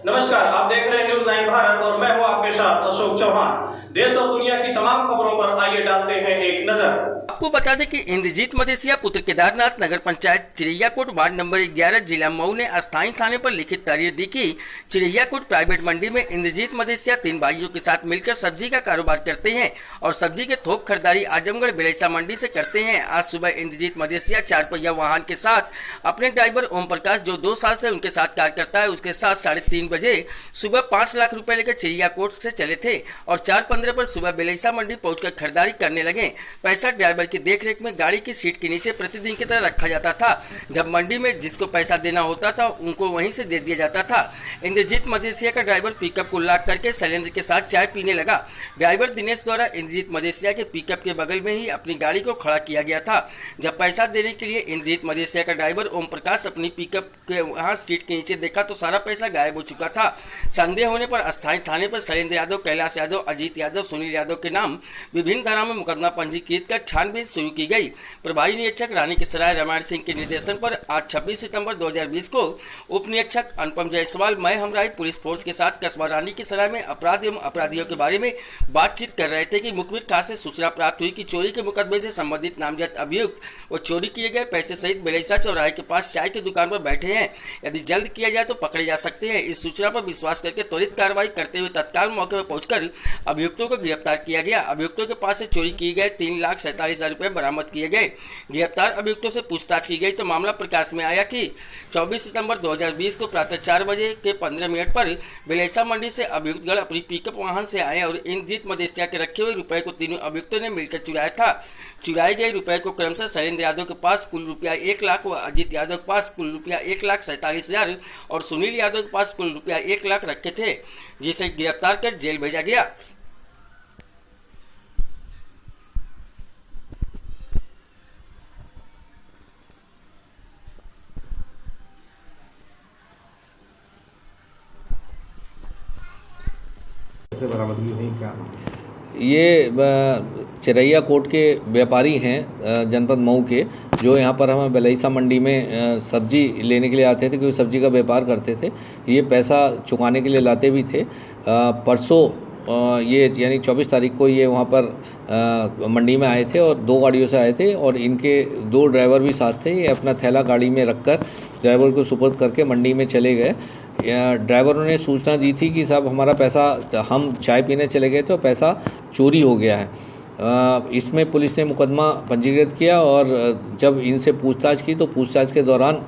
नमस्कार, आप देख रहे हैं न्यूज़ 9 भारत और मैं हूं आपके साथ अशोक चौहान। देश और दुनिया की तमाम खबरों पर आइए डालते हैं एक नजर। आपको बता दें कि इंद्रजीत मदेसिया पुत्र केदारनाथ नगर पंचायत चिरैयाकोट वार्ड नंबर 11 जिला मऊ ने अस्थायी थाने पर लिखित तहरीर दी कि चिरैयाकोट प्राइवेट मंडी में इंद्रजीत मदेसिया 3 भाइयों के साथ मिलकर सब्जी का कारोबार करते हैं और सब्जी के थोक खरीदारी आजमगढ़ बिलेसा मंडी से करते हैं। आज सुबह इंद्रजीत मदेसिया 4 पहिया वाहन के साथ अपने ड्राइवर ओम प्रकाश, जो 2 साल से उनके साथ कार्य करता है, उसके साथ 3:30 बजे सुबह 5 लाख रुपए लेकर चिरैयाकोट से चले थे और 4:15 पर सुबह बिलेसा मंडी पहुंचकर खरीदारी करने लगे। पैसा ड्राइवर की देखरेख में गाड़ी की सीट के नीचे प्रतिदिन की तरह रखा जाता था। जब मंडी में जिसको पैसा देना होता था उनको वहीं से दे दिया जाता था। इंद्रजीत मदेसिया का ड्राइवर पिकअप को लॉक करके शैलेंद्र के साथ चाय पीने लगा। ड्राइवर दिनेश द्वारा इंद्रजीत मदेसिया के पिकअप के बगल में ही अपनी गाड़ी को खड़ा किया गया था। जब पैसा देने के लिए इंद्रजीत मदेसिया का ड्राइवर ओम प्रकाश अपनी पिकअप के वहां सीट के नीचे देखा तो सारा पैसा गायब हो चुका था। संदेह होने पर अस्थायी थाने पर शैलेंद्र यादव, कैलाश यादव, अजीत यादव, सुनील यादव के नाम विभिन्न धाराओं में मुकदमा पंजीकृत कर छानबीन शुरू की गई। प्रभारी निरीक्षक रानी किसराय रामायण सिंह के निर्देशन पर आज 26 सितंबर 2020 को उप निरीक्षक अनुपम जायसवाल, मैं हमराई पुलिस फोर्स के साथ कस्बा रानी किसराय में अपराध एवं अपराधियों के बारे में बातचीत कर रहे थे कि मुखबिर खां से सूचना प्राप्त हुई कि चोरी के मुकदमे से संबंधित नामजद अभियुक्त वो चोरी किए गए पैसे सहित बिलेसा चौराहे के पास चाय की दुकान पर बैठे हैं। यदि जल्द किया जाए तो पकड़े जा सकते हैं। इस सूचना पर विश्वास करके त्वरित कार्रवाई करते हुए तत्काल मौके पर पहुंचकर अभियुक्तों को गिरफ्तार किया गया। अभियुक्तों के पास से चोरी किए गए 3,47,000 रुपए बरामद किए गए। गिरफ्तार अभियुक्तों से पूछताछ की गई तो मामला प्रकाश में आया कि 24 सितंबर 2020 को प्रातः 4 बजे के 15 मिनट पर बिलेसा मंडी से अभियुक्तगण अपनी पिकअप वाहन से आए और इंद्रजीत मदेसिया के रखे हुए रुपए को तीनों अभियुक्तों ने मिलकर चुराया था। चुराए गए रुपए को क्रमशः शैलेंद्र यादव के पास कुल रुपया 1 लाख व अजीत यादव के पास कुल रुपया 1,47,000 और सुनील यादव के पास कुल रुपया 1 लाख रखे थे, जिसे गिरफ्तार कर जेल भेजा गया। से बरामदगी हुई क्या? ये चिरैयाकोट के व्यापारी हैं जनपद मऊ के, जो यहाँ पर हमें बिलेसा मंडी में सब्जी लेने के लिए आते थे, क्योंकि सब्जी का व्यापार करते थे। ये पैसा चुकाने के लिए लाते भी थे। परसों ये यानी 24 तारीख को ये वहाँ पर मंडी में आए थे और 2 गाड़ियों से आए थे और इनके 2 ड्राइवर भी साथ थे। ये अपना थैला गाड़ी में रखकर ड्राइवर को सुपुर्द करके मंडी में चले गए। ड्राइवरों ने सूचना दी थी कि साहब हमारा पैसा, हम चाय पीने चले गए तो पैसा चोरी हो गया है। इसमें पुलिस ने मुकदमा पंजीकृत किया और जब इनसे पूछताछ की तो पूछताछ के दौरान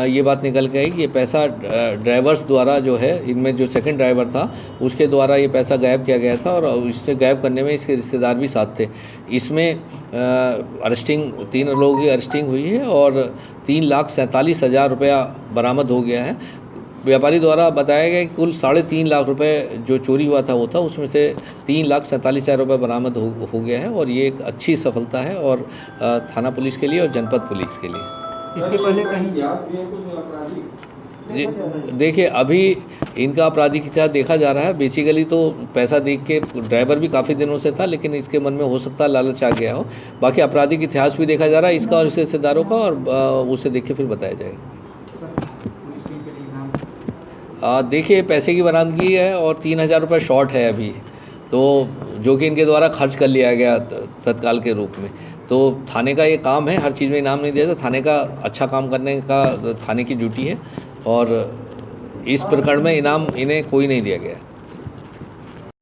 ये बात निकल गई कि ये पैसा ड्राइवर्स द्वारा जो है, इनमें जो सेकंड ड्राइवर था उसके द्वारा ये पैसा गायब किया गया था और इससे गायब करने में इसके रिश्तेदार भी साथ थे। इसमें अरेस्टिंग 3 लोगों की अरेस्टिंग हुई है और 3,47,000 रुपया बरामद हो गया है। व्यापारी द्वारा बताया गया कि कुल 3.5 लाख रुपए जो चोरी हुआ था वो था, उसमें से 3,47,000 रुपये बरामद हो गया है और ये एक अच्छी सफलता है और थाना पुलिस के लिए और जनपद पुलिस के लिए। इसके पहले कहीं देखिए, अभी इनका आपराधिक इतिहास देखा जा रहा है। बेसिकली तो पैसा देख के ड्राइवर भी काफ़ी दिनों से था, लेकिन इसके मन में हो सकता है लालच आ गया हो। बाकी आपराधिक इतिहास भी देखा जा रहा है इसका और इसके रिश्तेदारों का, और उसे देख के फिर बताया जाएगा। देखिए, पैसे की बरामदगी है और 3,000 रुपये शॉर्ट है अभी, तो जो कि इनके द्वारा खर्च कर लिया गया तत्काल के रूप में। तो थाने का ये काम है, हर चीज़ में इनाम नहीं दिया, थाने का अच्छा काम करने का थाने की ड्यूटी है और इस प्रकरण में इनाम इन्हें कोई नहीं दिया गया।